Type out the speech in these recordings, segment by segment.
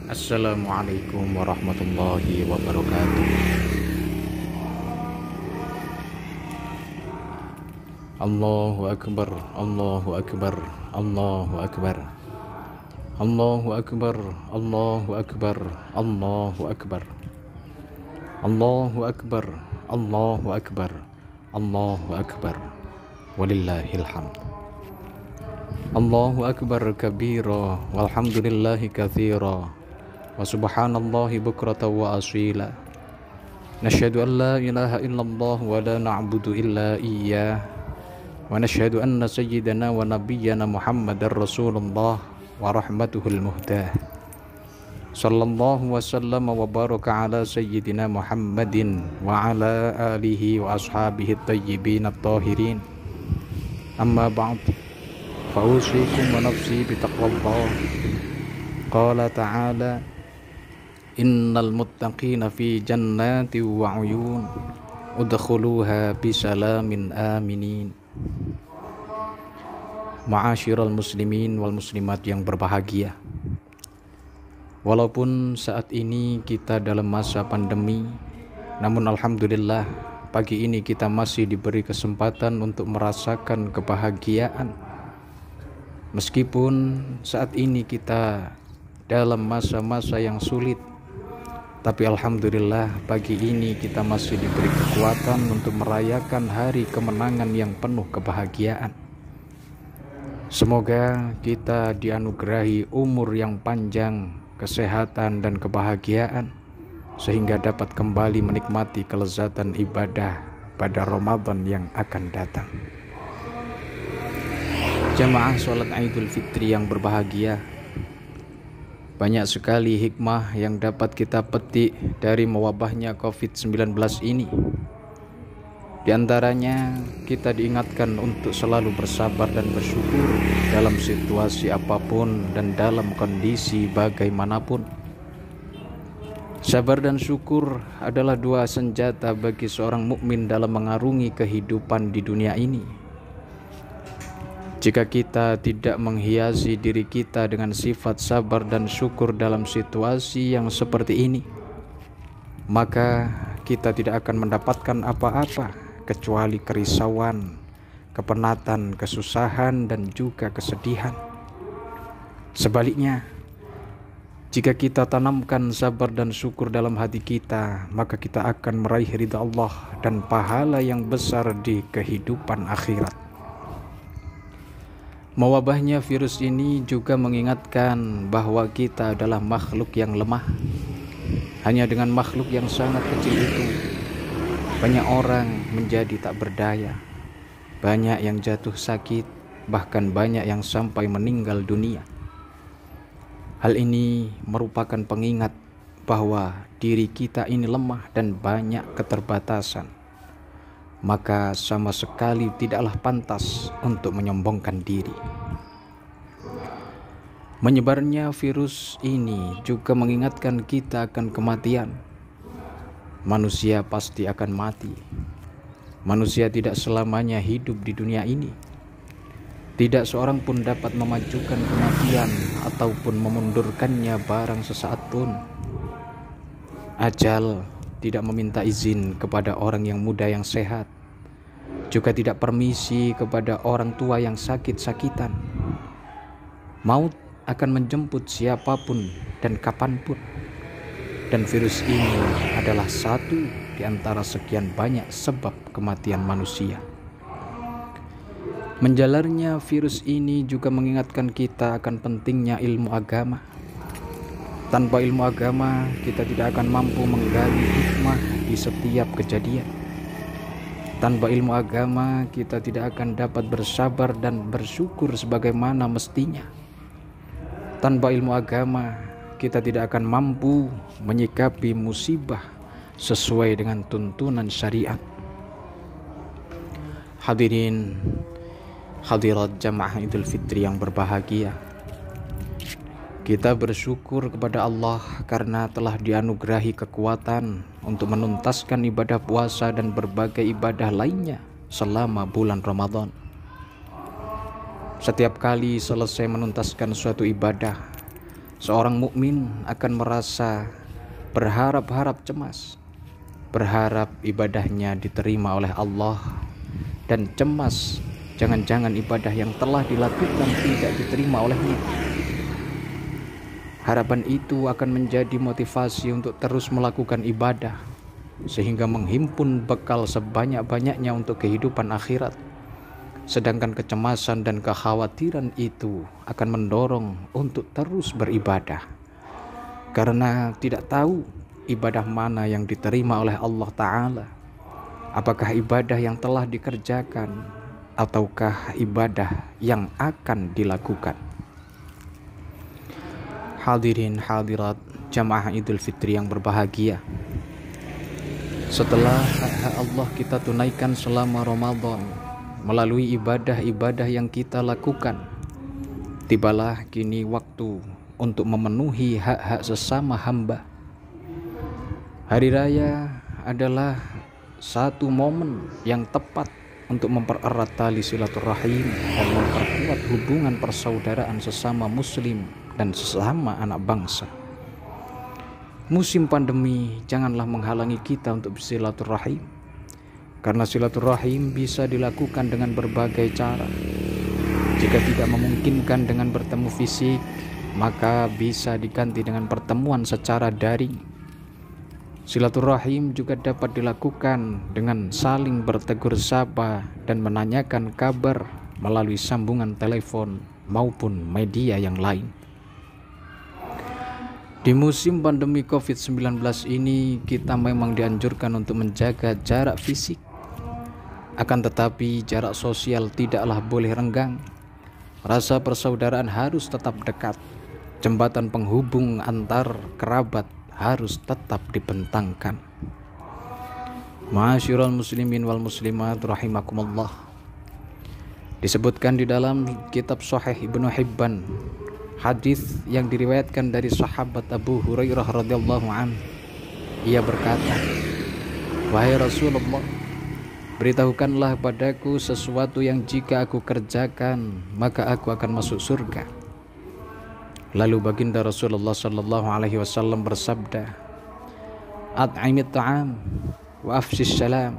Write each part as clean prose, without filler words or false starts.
Assalamualaikum warahmatullahi wabarakatuh. Allahu Akbar, Allahu Akbar, Allahu Akbar, Allahu Akbar, Allahu Akbar, Allahu Akbar, Allahu Akbar, Allahu Akbar, Allahu Akbar, walillahil hamd. Allahu Akbar kabira, walhamdulillahi katsira, wa subhanallahi bukratan wa asila. Nashhadu an la ilaha illallah wa la na'budu illa iyyah, wa nashhadu anna sayyidana wa nabiyyana Muhammadar Rasulullah wa rahmatuhul muhdah. Sallallahu wa sallama wa baraka ala sayyidina Muhammadin wa ala alihi wa ashabihi at-tayyibin at-tahirin. Amma ba'd, fa'usikum wa nafsi bitaqwallah. Qala ta'ala: innal muttaqina fi jannati wa uyun udkhuluha bisalamin aminin. Ma'asyiral muslimin wal muslimat yang berbahagia, walaupun saat ini kita dalam masa pandemi, namun alhamdulillah pagi ini kita masih diberi kesempatan untuk merasakan kebahagiaan. Meskipun saat ini kita dalam masa-masa yang sulit, tapi alhamdulillah pagi ini kita masih diberi kekuatan untuk merayakan hari kemenangan yang penuh kebahagiaan. Semoga kita dianugerahi umur yang panjang, kesehatan dan kebahagiaan, sehingga dapat kembali menikmati kelezatan ibadah pada Ramadan yang akan datang. Jamaah sholat Idul Fitri yang berbahagia, banyak sekali hikmah yang dapat kita petik dari mewabahnya COVID-19 ini. Di antaranya, kita diingatkan untuk selalu bersabar dan bersyukur dalam situasi apapun dan dalam kondisi bagaimanapun. Sabar dan syukur adalah dua senjata bagi seorang mukmin dalam mengarungi kehidupan di dunia ini. Jika kita tidak menghiasi diri kita dengan sifat sabar dan syukur dalam situasi yang seperti ini, maka kita tidak akan mendapatkan apa-apa kecuali kerisauan, kepenatan, kesusahan, dan juga kesedihan. Sebaliknya, jika kita tanamkan sabar dan syukur dalam hati kita, maka kita akan meraih ridha Allah dan pahala yang besar di kehidupan akhirat. Mewabahnya virus ini juga mengingatkan bahwa kita adalah makhluk yang lemah. Hanya dengan makhluk yang sangat kecil itu, banyak orang menjadi tak berdaya, banyak yang jatuh sakit, bahkan banyak yang sampai meninggal dunia. Hal ini merupakan pengingat bahwa diri kita ini lemah dan banyak keterbatasan. Maka sama sekali tidaklah pantas untuk menyombongkan diri. Menyebarnya virus ini juga mengingatkan kita akan kematian. Manusia pasti akan mati. Manusia tidak selamanya hidup di dunia ini. Tidak seorang pun dapat memajukan kematian ataupun memundurkannya barang sesaat pun. Ajal tidak meminta izin kepada orang yang muda yang sehat, juga tidak permisi kepada orang tua yang sakit-sakitan. Maut akan menjemput siapapun dan kapanpun. Dan virus ini adalah satu di antara sekian banyak sebab kematian manusia. Menjalarnya virus ini juga mengingatkan kita akan pentingnya ilmu agama. Tanpa ilmu agama, kita tidak akan mampu menggali hikmah di setiap kejadian. Tanpa ilmu agama, kita tidak akan dapat bersabar dan bersyukur sebagaimana mestinya. Tanpa ilmu agama, kita tidak akan mampu menyikapi musibah sesuai dengan tuntunan syariat. Hadirin hadirat jamaah Idul Fitri yang berbahagia, kita bersyukur kepada Allah karena telah dianugerahi kekuatan untuk menuntaskan ibadah puasa dan berbagai ibadah lainnya selama bulan Ramadan. Setiap kali selesai menuntaskan suatu ibadah, Seorang mukmin akan merasa berharap-harap cemas, berharap ibadahnya diterima oleh Allah, dan cemas jangan-jangan ibadah yang telah dilakukan tidak diterima olehnya. Harapan itu akan menjadi motivasi untuk terus melakukan ibadah, sehingga menghimpun bekal sebanyak-banyaknya untuk kehidupan akhirat. Sedangkan kecemasan dan kekhawatiran itu akan mendorong untuk terus beribadah, karena tidak tahu ibadah mana yang diterima oleh Allah Ta'ala. Apakah ibadah yang telah dikerjakan ataukah ibadah yang akan dilakukan. Hadirin hadirat jamaah Idul Fitri yang berbahagia, setelah hak Allah kita tunaikan selama Ramadan melalui ibadah-ibadah yang kita lakukan, tibalah kini waktu untuk memenuhi hak-hak sesama hamba. Hari raya adalah satu momen yang tepat untuk mempererat tali silaturahim dan memperkuat hubungan persaudaraan sesama muslim dan sesama anak bangsa. Musim pandemi janganlah menghalangi kita untuk bersilaturahim, karena silaturahim bisa dilakukan dengan berbagai cara. Jika tidak memungkinkan dengan bertemu fisik, maka bisa diganti dengan pertemuan secara daring. Silaturahim juga dapat dilakukan dengan saling bertegur sapa dan menanyakan kabar melalui sambungan telepon maupun media yang lain. Di musim pandemi COVID-19 ini, kita memang dianjurkan untuk menjaga jarak fisik. Akan tetapi jarak sosial tidaklah boleh renggang. Rasa persaudaraan harus tetap dekat. Jembatan penghubung antar kerabat harus tetap dibentangkan. Ma'asyiral muslimin wal muslimat rahimakumullah. Disebutkan di dalam kitab Sahih Ibnu Hibban, hadis yang diriwayatkan dari sahabat Abu Hurairah radhiyallahu anhu. Ia berkata, "Wahai Rasulullah, beritahukanlah padaku sesuatu yang jika aku kerjakan maka aku akan masuk surga." Lalu baginda Rasulullah sallallahu alaihi wasallam bersabda, "At'imit ta'am wa afshis salam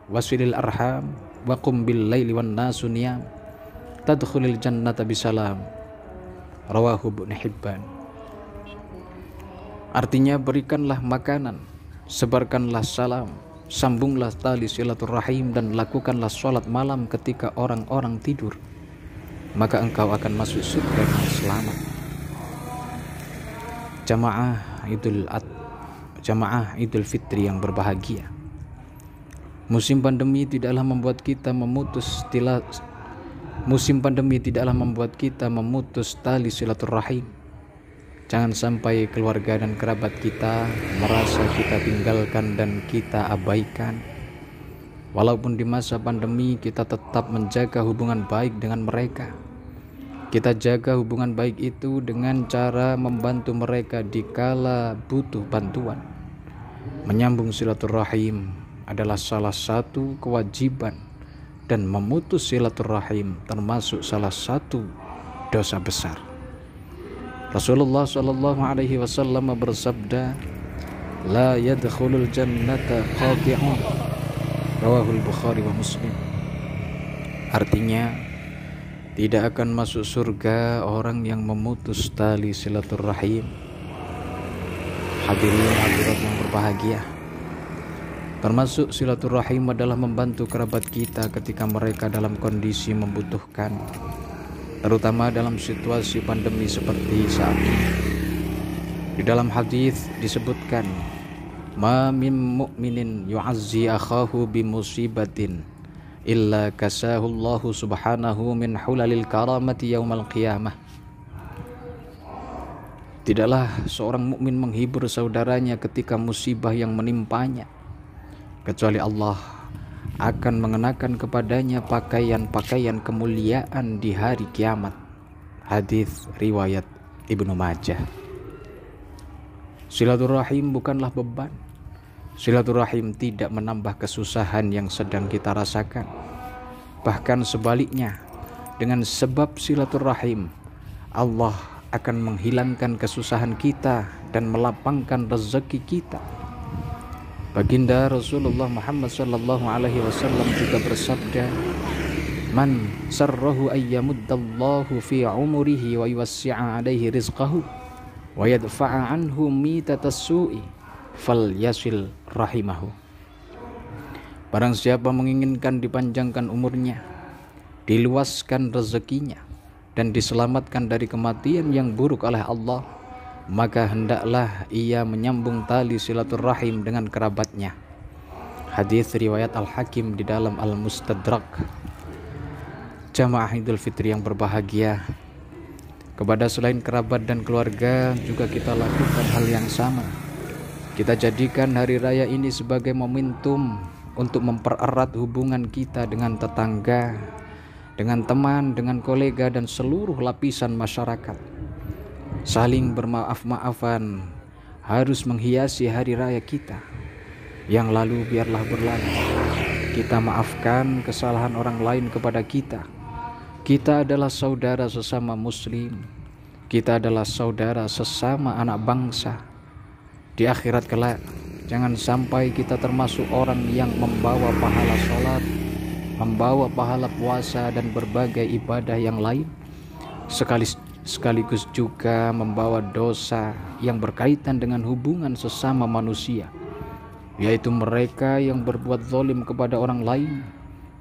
wasilil arham wa qum bil laili wan nasu niyam tadkhulil jannata bisalam." Rawahu Ibnu Hibban. Artinya, berikanlah makanan, sebarkanlah salam, sambunglah tali silaturahim, dan lakukanlah sholat malam ketika orang-orang tidur, maka engkau akan masuk surga dengan selamat. Jamaah Idul Fitri yang berbahagia, musim pandemi tidaklah membuat kita memutus tali silaturahim. Jangan sampai keluarga dan kerabat kita merasa kita tinggalkan dan kita abaikan. Walaupun di masa pandemi, kita tetap menjaga hubungan baik dengan mereka. Kita jaga hubungan baik itu dengan cara membantu mereka dikala butuh bantuan. Menyambung silaturahim adalah salah satu kewajiban, dan memutus silaturahim termasuk salah satu dosa besar. Rasulullah sallallahu alaihi wasallam bersabda, "La yadkhulul jannata qati'un." Rawahul Bukhari wa Muslim. Artinya, tidak akan masuk surga orang yang memutus tali silaturahim. Hadirin hadirat yang berbahagia, termasuk silaturahim adalah membantu kerabat kita ketika mereka dalam kondisi membutuhkan, terutama dalam situasi pandemi seperti saat ini. Di dalam hadis disebutkan, "Ma min mu'minin yu'azzi akhahu bi musibatin illa kasahullahu subhanahu min hulalil karamati yaumal qiyamah." Tidaklah seorang mukmin menghibur saudaranya ketika musibah yang menimpanya, kecuali Allah akan mengenakan kepadanya pakaian-pakaian kemuliaan di hari kiamat. Hadis riwayat Ibnu Majah. Silaturahim bukanlah beban. Silaturahim tidak menambah kesusahan yang sedang kita rasakan. Bahkan sebaliknya, dengan sebab silaturahim, Allah akan menghilangkan kesusahan kita dan melapangkan rezeki kita. Baginda Rasulullah Muhammad sallallahu alaihi wasallam juga bersabda, "Man sarrahu ayyamuddallahu fi umrihi wa yuwassi'a alaihi rizqahu wa yadfa'a anhu mitatas su'i falyasil rahimahu." Barang siapa menginginkan dipanjangkan umurnya, diluaskan rezekinya, dan diselamatkan dari kematian yang buruk oleh Allah, maka hendaklah ia menyambung tali silaturahim dengan kerabatnya. Hadis riwayat Al-Hakim di dalam Al-Mustadrak. Jamaah Idul Fitri yang berbahagia, kepada selain kerabat dan keluarga juga kita lakukan hal yang sama. Kita jadikan hari raya ini sebagai momentum untuk mempererat hubungan kita dengan tetangga, dengan teman, dengan kolega, dan seluruh lapisan masyarakat. Saling bermaaf-maafan harus menghiasi hari raya kita. Yang lalu biarlah berlalu. Kita maafkan kesalahan orang lain kepada kita. Kita adalah saudara sesama muslim. Kita adalah saudara sesama anak bangsa. Di akhirat kelak, jangan sampai kita termasuk orang yang membawa pahala sholat, membawa pahala puasa dan berbagai ibadah yang lain, sekaligus juga membawa dosa yang berkaitan dengan hubungan sesama manusia, yaitu mereka yang berbuat zalim kepada orang lain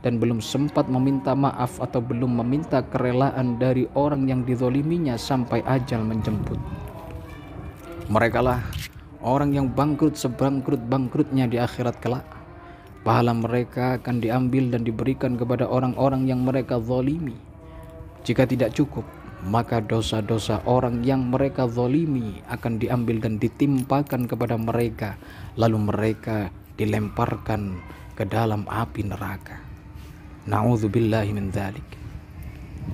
dan belum sempat meminta maaf atau belum meminta kerelaan dari orang yang dizaliminya sampai ajal menjemput. Merekalah orang yang bangkrut sebangkrut-bangkrutnya di akhirat kelak. Pahala mereka akan diambil dan diberikan kepada orang-orang yang mereka zalimi. Jika tidak cukup, maka dosa-dosa orang yang mereka zalimi akan diambil dan ditimpakan kepada mereka, lalu mereka dilemparkan ke dalam api neraka. Na'udzubillahi min dzalik.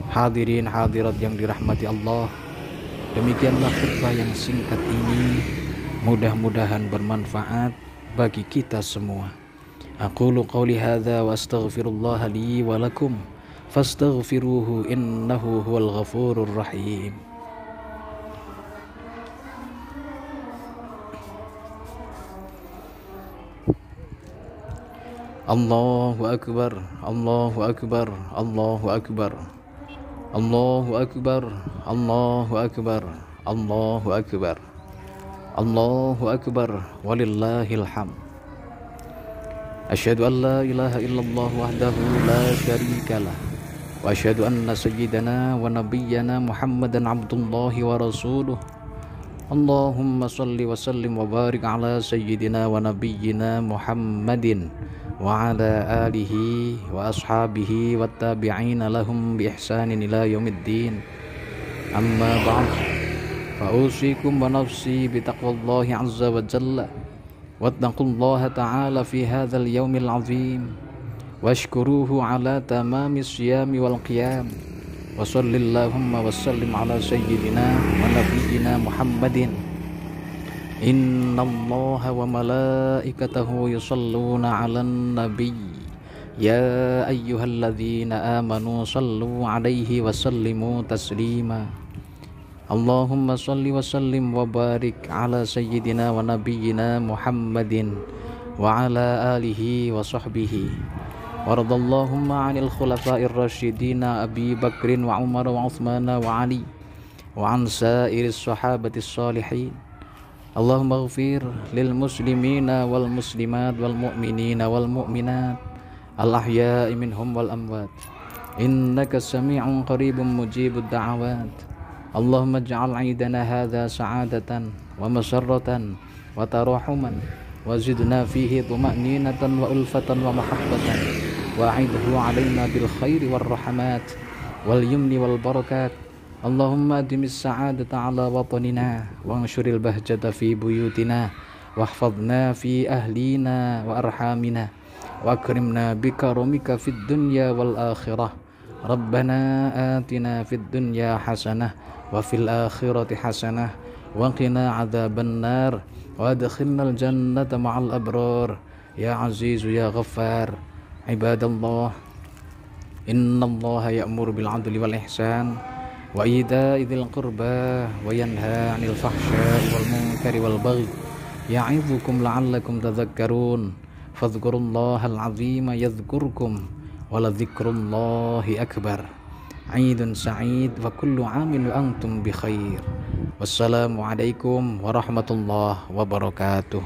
Hadirin hadirat yang dirahmati Allah, demikianlah khutbah yang singkat ini, mudah-mudahan bermanfaat bagi kita semua. Aqulu qawli hadza wa astaghfirullah li wa lakum fastaghfiruhu innahu huwal ghafurur rahim. Allahu akbar, Allahu akbar, Allahu akbar, Allahu akbar, Allahu akbar, Allahu akbar, Allahu akbar, walillahil hamd. Asyhadu an la ilaha illallah wahdahu la syarikalah wa asyhadu anna sayyidana wa nabiyyana Muhammadan abdullahi wa rasuluh. Allahumma salli wa sallim wa barik ala sayyidina wa nabiyyina Muhammadin wa ala alihi wa ashabihi wa tabi'ina lahum bi ihsanin ila yaumiddin. Amma ba'd, fa usikum wa nafsi bi taqwallahi azza wa jalla wattaqullaha ta'ala fi hadzal yaumil azim washkuruhu ala tamami siyami wal qiyam wa sallallahumma wa sallim ala sayyidina wa nabiyyina Muhammadin. Innallaha wa malaikatahu yusalluna 'alan nabiy ya ayyuhalladzina amanu sallu 'alaihi wa sallimu taslima. Allahumma salli wa sallim wa barik ala sayyidina wa nabiyyina Muhammadin wa ala alihi wa sahbihi. Waradallahumma 'anil khulafa'ir rasyidina Abi Bakrin wa Umar wa Uthman wa Ali wa an sa'iris sahabatis salihin. Allahumma ighfir lil muslimina wal muslimat wal mu'minina wal mu'minat al ahya'i minhum wal amwat innaka sami'un qaribun mujibud da'awat. Allahumma ij'al 'idana hadza sa'adatan wa masarratan wa tarahuman wa zidna fihi tuma'ninatan wa ulfatan wa mahabbatan wa 'idhu 'alaina bil khairi war rahmat wal yumni wal barakat. Allahumma adimis sa'adata 'ala watanina wa anshuril bahjata fi buyutina wahfadna fi ahlina wa arhamina wa akrimna bikaramika fid dunya wal akhirah. Rabbana atina fid dunya hasanah wa fil akhirati hasanah wa qina adzaban nar wa adkhilnal jannata ma'al abrar ya azizu ya ghaffar. Ibadallah, innallaha ya'muru bil 'adli wal ihsan وإيتاء ذي القربى وينهى عن الفحشاء والمنكر والبغي يعظكم لعلكم تذكرون فاذكروا الله العظيم يذكركم ولذكر الله أكبر عيد سعيد وكل عام وأنتم بخير والسلام عليكم ورحمة الله وبركاته.